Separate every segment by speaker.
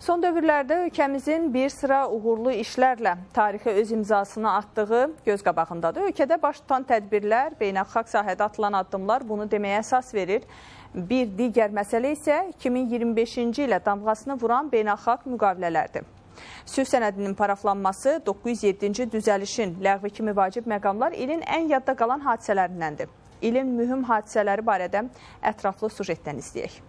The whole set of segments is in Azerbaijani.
Speaker 1: Son dövrlərdə ölkəmizin bir sıra uğurlu işlərlə tarixə öz imzasını atdığı göz qabağındadır. Ölkədə baş tutan tədbirlər, beynəlxalq sahədə atılan addımlar bunu deməyə əsas verir. Bir digər məsələ isə 2025-ci ilə damğasını vuran beynəlxalq müqavilələrdir. Sülh sənədinin paraflanması 907-ci düzəlişin ləğvi kimi vacib məqamlar ilin ən yadda qalan hadisələrindəndir. İlin mühüm hadisələri barədə ətraflı sujetdən izləyək.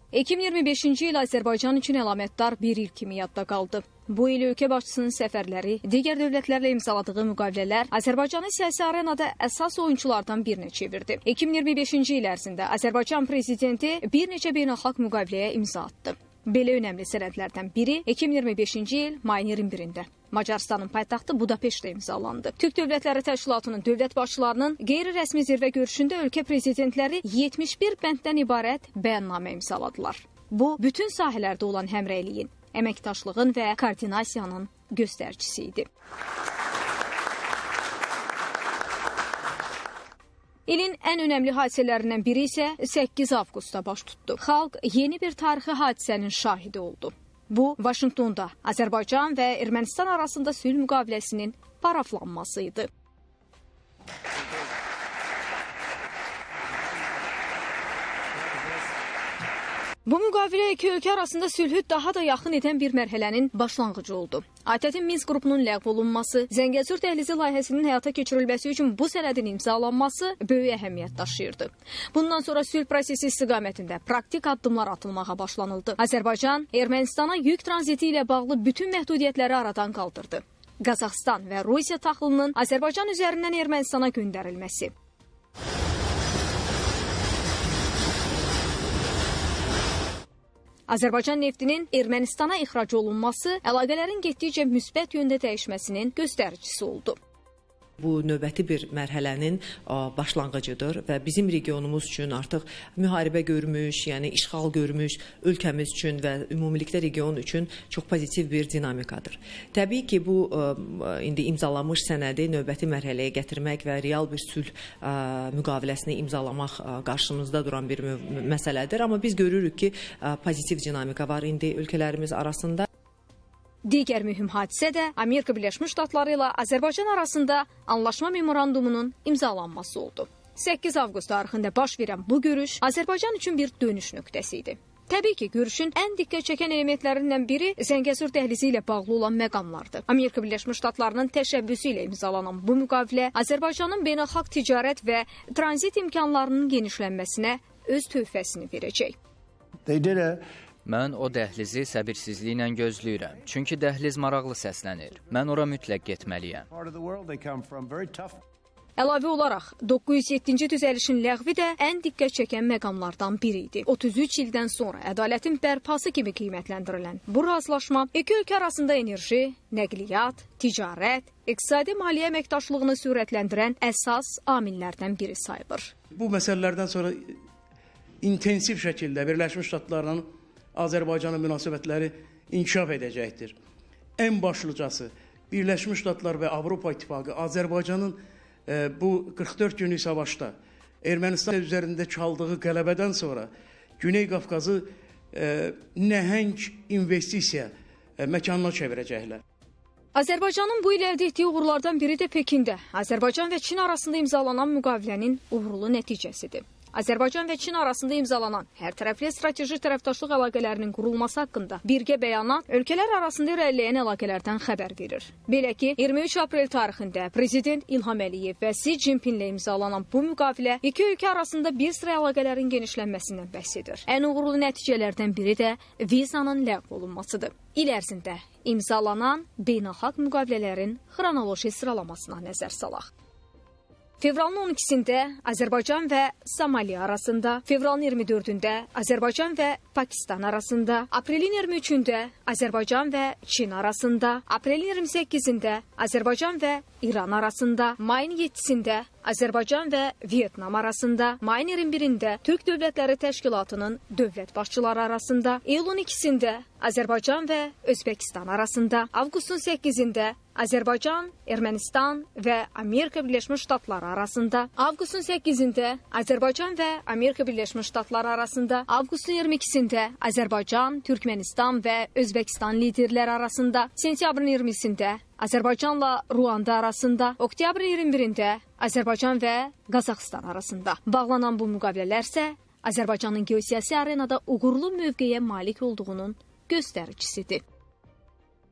Speaker 2: 2025-ci il Azərbaycan üçün əlamətdar bir il kimi yadda qaldı. Bu il ölkə başçısının səfərləri, digər dövlətlərlə imzaladığı müqavilələr Azərbaycanı siyasi arenada əsas oyunculardan birinə çevirdi. 2025-ci il ərzində Azərbaycan prezidenti bir neçə beynəlxalq müqaviləyə imza atdı. Belə önəmli sənədlərdən biri 2025-ci il mayın 21-də Macarıstanın paytaxtı Budapeştdə imzalandı. Türk Dövlətləri Təşkilatının dövlət başçılarının qeyri-rəsmi zirvə görüşündə ölkə prezidentləri 71 bənddən ibarət bəyannamə imzaladılar. Bu, bütün sahələrdə olan həmrəyliyin, əməkdaşlığın və koordinasiyanın göstəricisi idi. İlin ən önəmli hadisələrindən biri isə 8 avqustda baş tutdu. Xalq yeni bir tarixi hadisənin şahidi oldu. Bu, Vaşinqtonda Azərbaycan və Ermənistan arasında sülh müqaviləsinin paraflanması idi. Bu müqavilə iki ölkə arasında sülhü daha da yaxın edən bir mərhələnin başlanğıcı oldu. ATƏT-in Minsk qrupunun ləğv olunması, Zəngəzur dəhlizi layihəsinin həyata keçirilməsi üçün bu sənədin imzalanması böyük əhəmiyyət daşıyırdı. Bundan sonra sülh prosesi istiqamətində praktik addımlar atılmağa başlanıldı. Azərbaycan Ermənistana yük tranziti ilə bağlı bütün məhdudiyyətləri aradan qaldırdı. Qazaxıstan və Rusiya taxılının Azərbaycan üzərindən Ermənistana göndərilməsi. Azərbaycan neftinin Ermənistana ixrac olunması əlaqələrin getdikcə müsbət yöndə dəyişməsinin göstəricisi oldu.
Speaker 3: Bu növbəti bir mərhələnin başlanğıcıdır və bizim regionumuz üçün artıq müharibə görmüş, yəni işğal görmüş ölkəmiz üçün və ümumilikdə region üçün çox pozitiv bir dinamikadır. Təbii ki, bu indi imzalanmış sənədi növbəti mərhələyə gətirmək və real bir sülh müqaviləsini imzalamaq qarşımızda duran bir məsələdir. Amma biz görürük ki, pozitiv dinamika var indi ölkələrimiz arasında.
Speaker 2: Digər mühüm hadisə də Amerika Birləşmiş Ştatları ilə Azərbaycan arasında anlaşma memorandumunun imzalanması oldu. 8 avqust tarixində baş verən bu görüş Azərbaycan üçün bir dönüş nöqtəsi idi. Təbii ki, görüşün ən diqqət çəkən elementlərindən biri Zəngəzur dəhlizi ilə bağlı olan məqamlardır. Amerika Birləşmiş Ştatlarının təşəbbüsü ilə imzalanan bu müqavilə Azərbaycanın beynəlxalq ticarət və tranzit imkanlarının genişlənməsinə öz töhfəsini verəcək.
Speaker 4: Mən o dəhlizi səbirsizliklə gözləyirəm. Çünki dəhliz maraqlı səslənir. Mən ora mütləq getməliyəm.
Speaker 2: Əlavə olaraq, 907-ci düzəlişin ləğvi də ən diqqət çəkən məqamlardan biri idi. 33 ildən sonra ədalətin bərpası kimi qiymətləndirilən bu razılaşma iki ölkə arasında enerji, nəqliyyat, ticarət, iqtisadi-maliyyə əməkdaşlığını sürətləndirən əsas amillərdən biri sayılır.
Speaker 5: Bu məsələlərdən sonra intensiv şəkildə Birləşmiş Ştatlarla Azərbaycanın münasibətləri inkişaf edəcəkdir. Ən başlıcası Birləşmiş Ştatlar və Avropa İttifaqı Azərbaycanın bu 44 günlük savaşda Ermənistan üzərində çaldığı qələbədən sonra Güney Qafqazı nəhəng investisiya məkanına çevirəcəklər.
Speaker 2: Azərbaycanın bu il əldə etdiyi uğurlardan biri də Pekində Azərbaycan və Çin arasında imzalanan müqavilənin uğurlu nəticəsidir. Azərbaycan və Çin arasında imzalanan hər tərəfli strateji tərəfdaşlıq əlaqələrinin qurulması haqqında birgə bəyanat ölkələr arasında irəliləyən əlaqələrdən xəbər verir. Belə ki, 23 aprel tarixində Prezident İlham Əliyev və Xi Jinpinglə imzalanan bu müqavilə iki ölkə arasında bir sıra əlaqələrin genişlənməsindən bəhs edir. Ən uğurlu nəticələrdən biri də vizanın ləğv olunmasıdır. İl ərzində imzalanan beynəlxalq müqavilələrin xronoloji sıralamasına nəzər salaq. Fevralın 12-sində Azərbaycan və Somaliya arasında, fevralın 24-də Azərbaycan və Pakistan arasında, aprelin 23-də Azərbaycan və Çin arasında, aprelin 28-də Azərbaycan və İran arasında, mayın 7-sində Azərbaycan və Vyetnam arasında, mayın 21-də Türk Dövlətləri Təşkilatının dövlət başçıları arasında, iyulun 2-sində Azərbaycan və Özbəkistan arasında, avqustun 8-də Azərbaycan, Ermənistan və Amerika Birləşmiş Ştatları arasında, avqustun 8-də Azərbaycan və Amerika Birləşmiş Ştatları arasında, avqustun 22-sində Azərbaycan, Türkmənistan və Özbəkistan liderləri arasında, sentyabrın 20-sində Azərbaycanla Ruanda arasında, oktyabrın 21-də Azərbaycan və Qazaxıstan arasında bağlanan bu müqavilələr isə Azərbaycanın geosiyasi arenada uğurlu mövqeyə malik olduğunun göstəricisidir.